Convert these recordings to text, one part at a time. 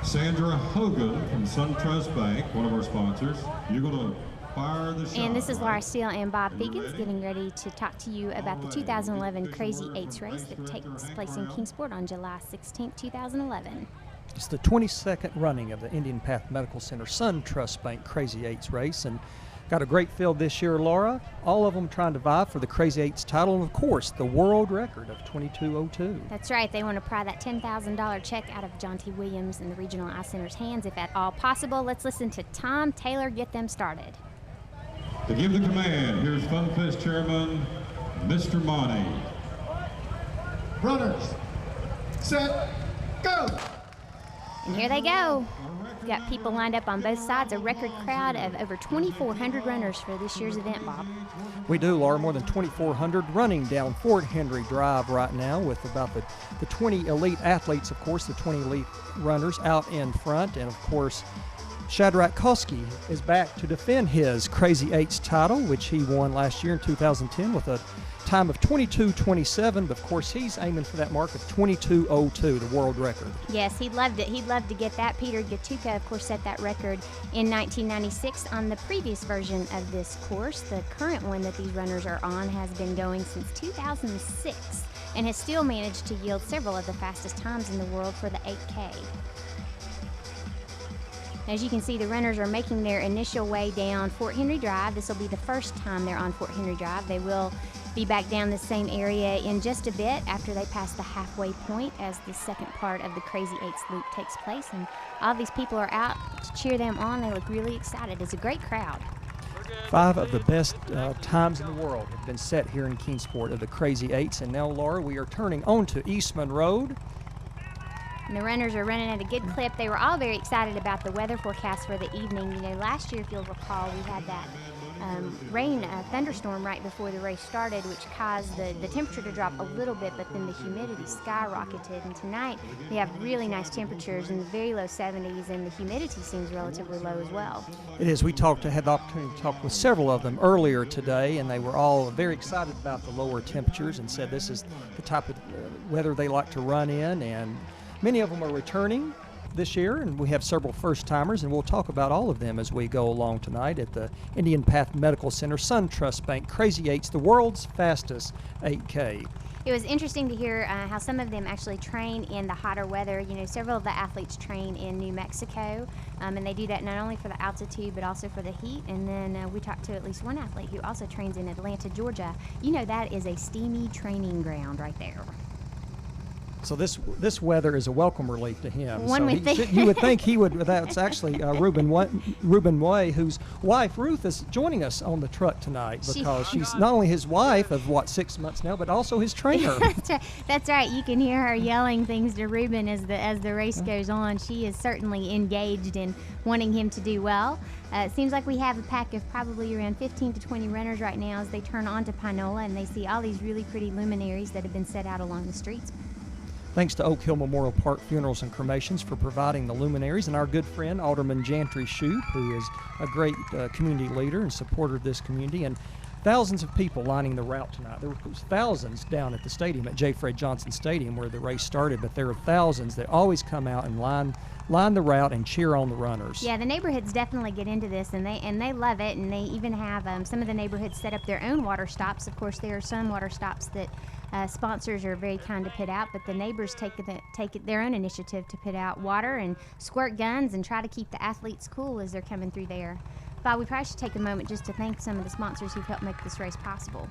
Sandra Hogan from SunTrust Bank, one of our sponsors. You're going to fire the shot. And this is Laura Steele and Bob Figgins getting ready to talk to you about the 2011 Crazy Eights race that takes place in Kingsport on July 16, 2011. It's the 22nd running of the Indian Path Medical Center SunTrust Bank Crazy Eights race, and got a great field this year, Laura. All of them trying to vie for the Crazy Eights title, and of course, the world record of 22:02. That's right. They want to pry that $10,000 check out of John T. Williams and the Regional Eye Center's hands, if at all possible. Let's listen to Tom Taylor get them started. To give the command, here's FunFest Chairman, Mr. Monty. Runners, set, go! And here they go. We've got people lined up on both sides, a record crowd of over 2,400 runners for this year's event, Bob. We do, Laura, more than 2,400 running down Fort Henry Drive right now with about the 20 elite athletes, of course, the 20 elite runners out in front. And, of course, Shadrach Koski is back to defend his Crazy Eights title, which he won last year in 2010 with a time of 22:27, but of course he's aiming for that mark of 22:02, the world record. Yes, he'd love it. He'd love to get that. Peter Gatuka, of course, set that record in 1996 on the previous version of this course. The current one that these runners are on has been going since 2006 and has still managed to yield several of the fastest times in the world for the 8K. As you can see, the runners are making their initial way down Fort Henry Drive. This will be the first time they're on Fort Henry Drive. They will be back down the same area in just a bit after they pass the halfway point as the second part of the Crazy Eights loop takes place. And all these people are out to cheer them on. They look really excited. It's a great crowd. 5 of the best times in the world have been set here in Kingsport of the Crazy Eights. And now, Laura, we are turning onto Eastman Road. And the runners are running at a good clip. They were all very excited about the weather forecast for the evening. You know, last year, if you'll recall, we had that thunderstorm right before the race started, which caused the temperature to drop a little bit, but then the humidity skyrocketed. And tonight, we have really nice temperatures in the very low 70s, and the humidity seems relatively low as well. It is. We had the opportunity to talk with several of them earlier today, and they were all very excited about the lower temperatures and said this is the type of weather they like to run in, and many of them are returning this year, and we have several first-timers, and we'll talk about all of them as we go along tonight at the Indian Path Medical Center SunTrust Bank Crazy Eights, the world's fastest 8K. It was interesting to hear how some of them actually train in the hotter weather. You know, several of the athletes train in New Mexico, and they do that not only for the altitude but also for the heat. And then we talked to at least one athlete who also trains in Atlanta, Georgia. You know, that is a steamy training ground right there. So this weather is a welcome relief to him. One would think. You would think he would. That's actually Ruben Way, whose wife Ruth is joining us on the truck tonight, because she's not only his wife of 6 months now, but also his trainer. That's right. You can hear her yelling things to Ruben as the race goes on. She is certainly engaged in wanting him to do well. It seems like we have a pack of probably around 15 to 20 runners right now as they turn onto Pinola, and they see all these really pretty luminaries that have been set out along the streets. Thanks to Oak Hill Memorial Park Funerals and Cremations for providing the luminaries, and our good friend Alderman Jantry Shoup, who is a great community leader and supporter of this community, and thousands of people lining the route tonight. There were thousands down at the stadium, at J. Fred Johnson Stadium, where the race started, but there are thousands that always come out and line the route and cheer on the runners. Yeah, the neighborhoods definitely get into this, and they love it, and they even have some of the neighborhoods set up their own water stops. Of course, there are some water stops that sponsors are very kind to put out, but the neighbors take their own initiative to put out water and squirt guns and try to keep the athletes cool as they're coming through there. Bob, we probably should take a moment just to thank some of the sponsors who've helped make this race possible.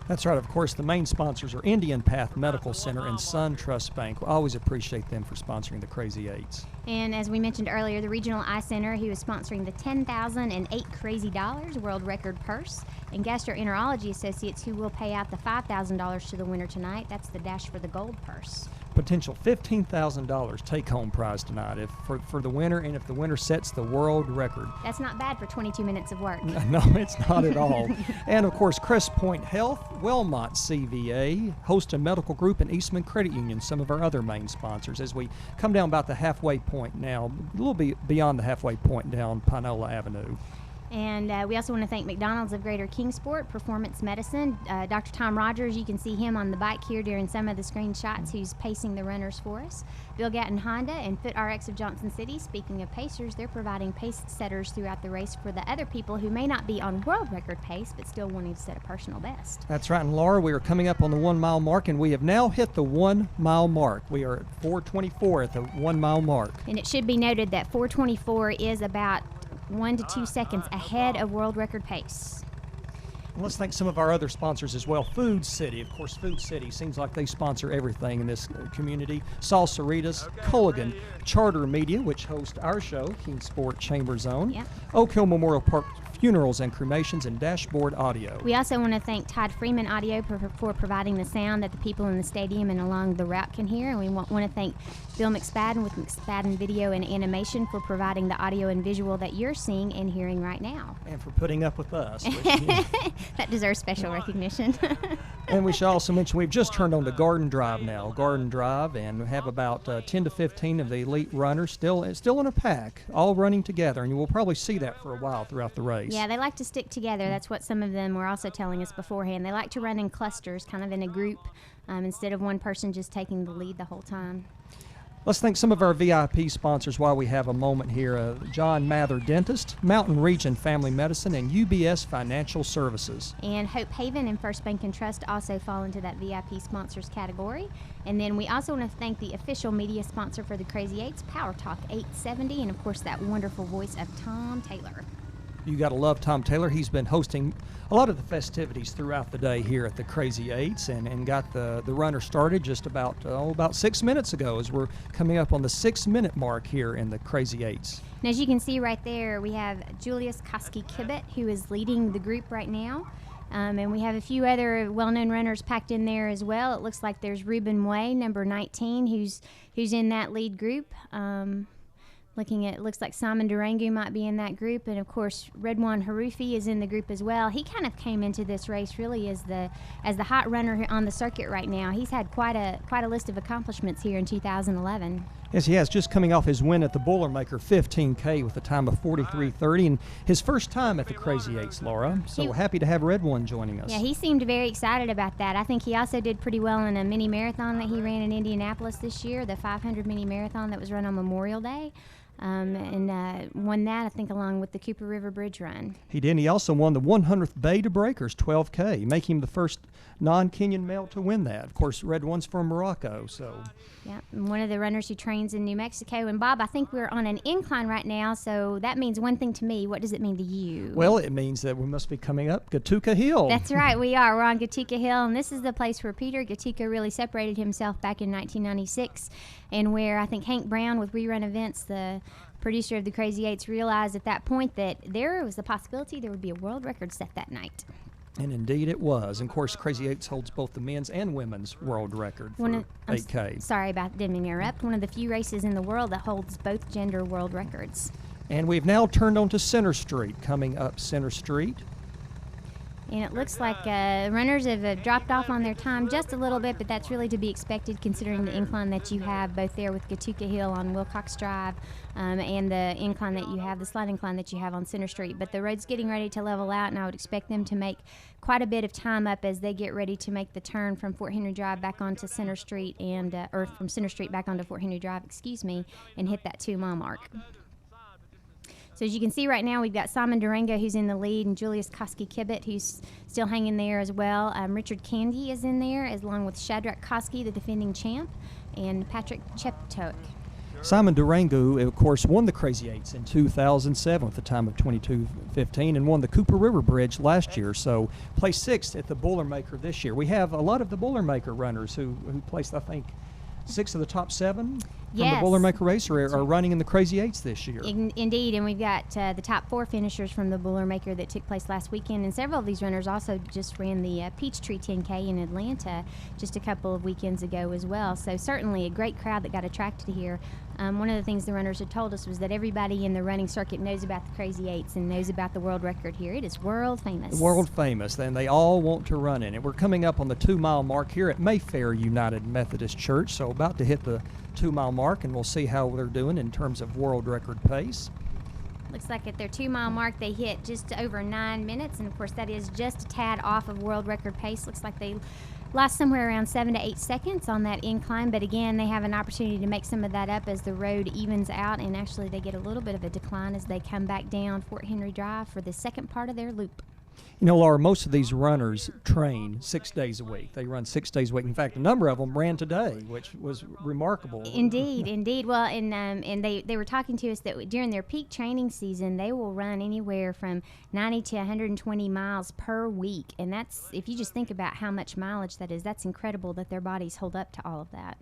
That's right. Of course, the main sponsors are Indian Path Medical Center and SunTrust Bank. We always appreciate them for sponsoring the Crazy Eights. And as we mentioned earlier, the Regional Eye Center, who is sponsoring the $10,008 Crazy Dollars world record purse, and Gastroenterology Associates, who will pay out the $5,000 to the winner tonight. That's the Dash for the Gold purse. Potential $15,000 take-home prize tonight for the winner, and if the winner sets the world record. That's not bad for 22 minutes of work. No, it's not at all. And, of course, Crest Point Health, Wellmont CVA, Houston Medical Group, and Eastman Credit Union, some of our other main sponsors, as we come down about the halfway point now, a little bit beyond the halfway point down Pinola Avenue. And we also want to thank McDonald's of Greater Kingsport, Performance Medicine. Dr. Tom Rogers, you can see him on the bike here during some of the screenshots, who's pacing the runners for us. Bill Gatton Honda and Fit RX of Johnson City. Speaking of pacers, they're providing pace setters throughout the race for the other people who may not be on world record pace, but still wanting to set a personal best. That's right. And Laura, we are coming up on the 1 mile mark, and we have now hit the 1 mile mark. We are at 4:24 at the 1 mile mark. And it should be noted that 4:24 is about 1 to 2 seconds ahead of world record pace. And let's thank some of our other sponsors as well. Food City, of course. Food City seems like they sponsor everything in this community. Salsaritas, Culligan, Charter Media, which hosts our show, Kingsport Chamber Zone, Yep. Oak Hill Memorial Park Funerals and Cremations, and Dashboard Audio. We also want to thank Todd Freeman Audio for providing the sound that the people in the stadium and along the route can hear. And we want to thank Bill McSpadden with McSpadden Video and Animation for providing the audio and visual that you're seeing and hearing right now. And for putting up with us. That deserves special recognition. And we should also mention we've just turned on to Garden Drive now. Garden Drive, and we have about 10 to 15 of the elite runners still in a pack, all running together. And you will probably see that for a while throughout the race. Yeah, they like to stick together. That's what some of them were also telling us beforehand. They like to run in clusters, kind of in a group, instead of one person just taking the lead the whole time. Let's thank some of our VIP sponsors while we have a moment here. John Mather Dentist, Mountain Region Family Medicine, and UBS Financial Services. And Hope Haven and First Bank and Trust also fall into that VIP sponsors category. And then we also want to thank the official media sponsor for the Crazy Eights, Power Talk 870, and of course that wonderful voice of Tom Taylor. You got to love Tom Taylor. He's been hosting a lot of the festivities throughout the day here at the Crazy Eights, and got the runner started just about 6 minutes ago, as we're coming up on the 6-minute mark here in the Crazy Eights. And as you can see right there, we have Julius Koski-Kibbet, who is leading the group right now. And we have a few other well-known runners packed in there as well. It looks like there's Ruben Way, number 19, who's in that lead group. It looks like Simon Durango might be in that group, and of course Redwan Harufi is in the group as well. He kind of came into this race really as the hot runner on the circuit right now. He's had quite a list of accomplishments here in 2011. Yes, he has, just coming off his win at the Boilermaker 15K with a time of 43:30, and his first time at the Crazy Eights, Laura. So happy to have Red One joining us. Yeah, he seemed very excited about that. I think he also did pretty well in a mini marathon that he ran in Indianapolis this year, the 500 mini marathon that was run on Memorial Day. And won that, I think, along with the Cooper River Bridge Run. He did. He also won the 100th Bay to Breakers 12K, making him the first non-Kenyan male to win that. Of course, Red One's from Morocco, so. Yeah, and one of the runners who trains in New Mexico. And Bob, I think we're on an incline right now, so that means one thing to me. What does it mean to you? Well, it means that we must be coming up Gatuka Hill. That's right, we are. We're on Gatuka Hill, and this is the place where Peter Gatuka really separated himself back in 1996, and where I think Hank Brown with Rerun Events, the producer of the Crazy Eights, realized at that point that there was the possibility there would be a world record set that night. And indeed it was. And of course, Crazy Eights holds both the men's and women's world record for 8K. Sorry about, didn't mean to interrupt. One of the few races in the world that holds both gender world records. And we've now turned onto Center Street, coming up Center Street. And it looks like runners have dropped off on their time just a little bit, but that's really to be expected considering the incline that you have both there with Gatuka Hill on Wilcox Drive and the incline that you have, the slight incline that you have on Center Street. But the road's getting ready to level out, and I would expect them to make quite a bit of time up as they get ready to make the turn from Fort Henry Drive back onto Center Street, or from Center Street back onto Fort Henry Drive, and hit that 2-mile mark. So as you can see right now, we've got Simon Durango, who's in the lead, and Julius Koski-Kibbet, who's still hanging there as well. Richard Candy is in there, along with Shadrach Koski, the defending champ, and Patrick Cheptoik. Simon Durango, of course, won the Crazy Eights in 2007 with a time of 22:15, and won the Cooper River Bridge last year. So placed 6th at the Boilermaker this year. We have a lot of the Boilermaker runners who placed, I think, 6 of the top 7 from the Boilermaker race are running in the Crazy Eights this year. Indeed, and we've got the top 4 finishers from the Boilermaker that took place last weekend, and several of these runners also just ran the Peachtree 10K in Atlanta just a couple of weekends ago as well. So certainly a great crowd that got attracted here. One of the things the runners had told us was that everybody in the running circuit knows about the Crazy Eights and knows about the world record here. It is world famous. World famous, and they all want to run in it. We're coming up on the 2-mile mark here at Mayfair United Methodist Church, so about to hit the 2-mile mark, and we'll see how they're doing in terms of world record pace. Looks like at their 2-mile mark they hit just over 9 minutes, and of course that is just a tad off of world record pace. Looks like they lost somewhere around 7 to 8 seconds on that incline, but again, they have an opportunity to make some of that up as the road evens out, and actually they get a little bit of a decline as they come back down Fort Henry Drive for the second part of their loop. You know, Laura, most of these runners train 6 days a week. They run 6 days a week. In fact, a number of them ran today, which was remarkable. Indeed, indeed. Well, and they were talking to us that during their peak training season, they will run anywhere from 90 to 120 miles per week. And that's, if you just think about how much mileage that is, that's incredible that their bodies hold up to all of that.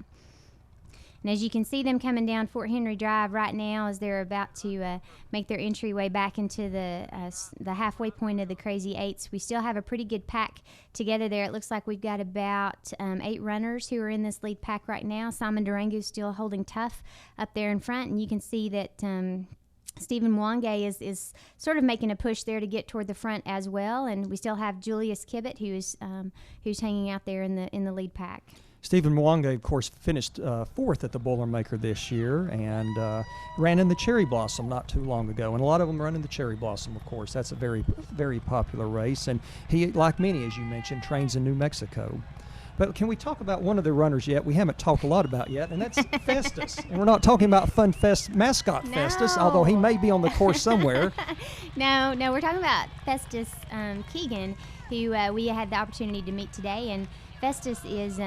And as you can see them coming down Fort Henry Drive right now as they're about to make their entryway back into the halfway point of the Crazy Eights, we still have a pretty good pack together there. It looks like we've got about 8 runners who are in this lead pack right now. Simon Durango is still holding tough up there in front, and you can see that Stephen Mwange is sort of making a push there to get toward the front as well, and we still have Julius Kibbett who's hanging out there in the lead pack. Stephen Mwange, of course, finished 4th at the Boilermaker this year and ran in the Cherry Blossom not too long ago. And a lot of them run in the Cherry Blossom, of course. That's a very, very popular race. And he, like many, as you mentioned, trains in New Mexico. But can we talk about one of the runners yet we haven't talked a lot about yet, and that's Festus. And we're not talking about Fun Fest mascot Festus, although he may be on the course somewhere. No, we're talking about Festus Keegan, who we had the opportunity to meet today. And Festus is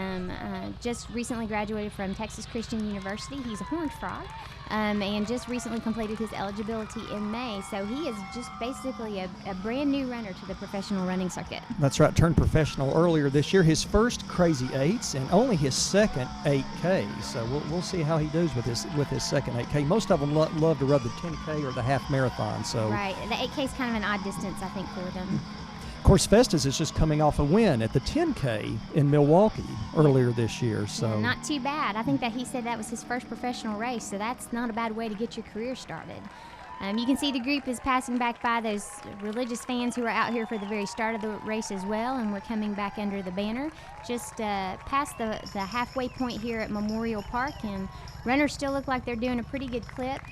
just recently graduated from Texas Christian University. He's a horned frog and just recently completed his eligibility in May. So he is just basically a brand new runner to the professional running circuit. That's right, turned professional earlier this year. His first Crazy Eights and only his second 8K. So we'll see how he does with his second 8K. Most of them love to run the 10K or the half marathon. So right, the 8K is kind of an odd distance, I think, for them. Of course, Festus is just coming off a win at the 10K in Milwaukee earlier this year. So yeah, not too bad. I think that he said that was his first professional race, so that's not a bad way to get your career started. You can see the group is passing back by those religious fans who are out here for the very start of the race as well, and we're coming back under the banner just past the halfway point here at Memorial Park, and runners still look like they're doing a pretty good clip.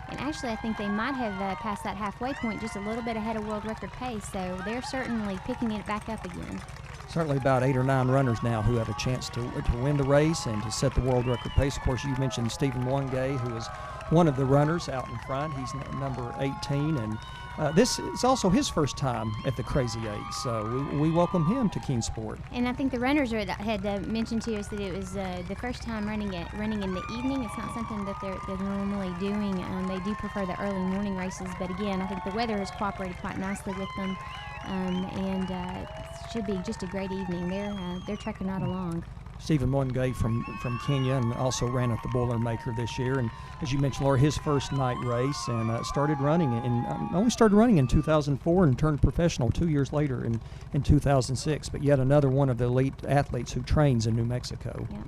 And actually, I think they might have passed that halfway point just a little bit ahead of world record pace, so they're certainly picking it back up again. Certainly about 8 or 9 runners now who have a chance to win the race and to set the world record pace. Of course, you mentioned Stephen Mwange, who is one of the runners out in front. He's number 18, and this is also his first time at the Crazy Eight, so we welcome him to Kingsport. And I think the runners had mentioned to us that it was the first time running in the evening. It's not something that they're normally doing. They do prefer the early morning races, but again, I think the weather has cooperated quite nicely with them, and it should be just a great evening. They're trekking right along. Stephen Mwange from Kenya, and also ran at the Boilermaker this year. And as you mentioned, Laura, his first night race, and only started running in 2004 and turned professional 2 years later in 2006. But yet another one of the elite athletes who trains in New Mexico. Yeah.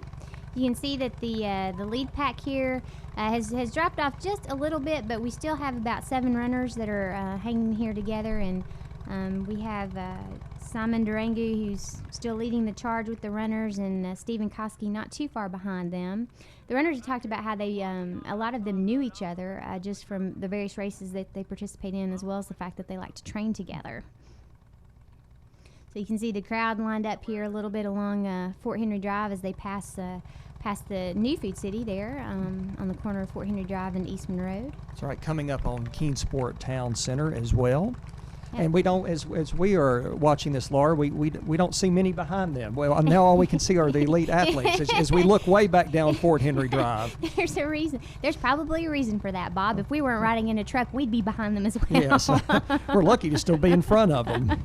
You can see that the lead pack here has dropped off just a little bit, but we still have about 7 runners that are hanging here together, and we have Simon Durango, who's still leading the charge with the runners, and Stephen Koski not too far behind them. The runners talked about how they, a lot of them knew each other just from the various races that they participate in, as well as the fact that they like to train together. So you can see the crowd lined up here a little bit along Fort Henry Drive as they pass the new food city there on the corner of Fort Henry Drive and Eastman Road. That's right, coming up on Kingsport Town Center as well. And we don't, as we are watching this, Laura, we don't see many behind them. Well, now all we can see are the elite athletes as we look way back down Fort Henry Drive. There's a reason. There's probably a reason for that, Bob. If we weren't riding in a truck, we'd be behind them as well. Yes, we're lucky to still be in front of them.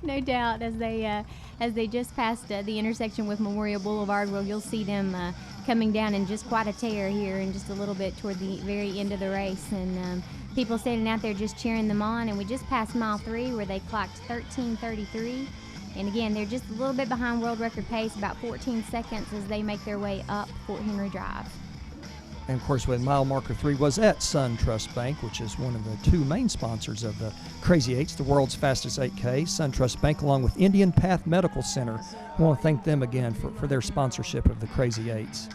No doubt. As they just passed the intersection with Memorial Boulevard, well, you'll see them coming down in just quite a tear here in just a little bit toward the very end of the race, and people standing out there just cheering them on. And we just passed mile 3 where they clocked 13:33, and again, they're just a little bit behind world record pace, about 14 seconds as they make their way up Fort Henry Drive. And of course, with mile marker 3 was at SunTrust Bank, which is one of the 2 main sponsors of the Crazy Eights, the world's fastest 8K. SunTrust Bank, along with Indian Path Medical Center. I want to thank them again for their sponsorship of the Crazy Eights.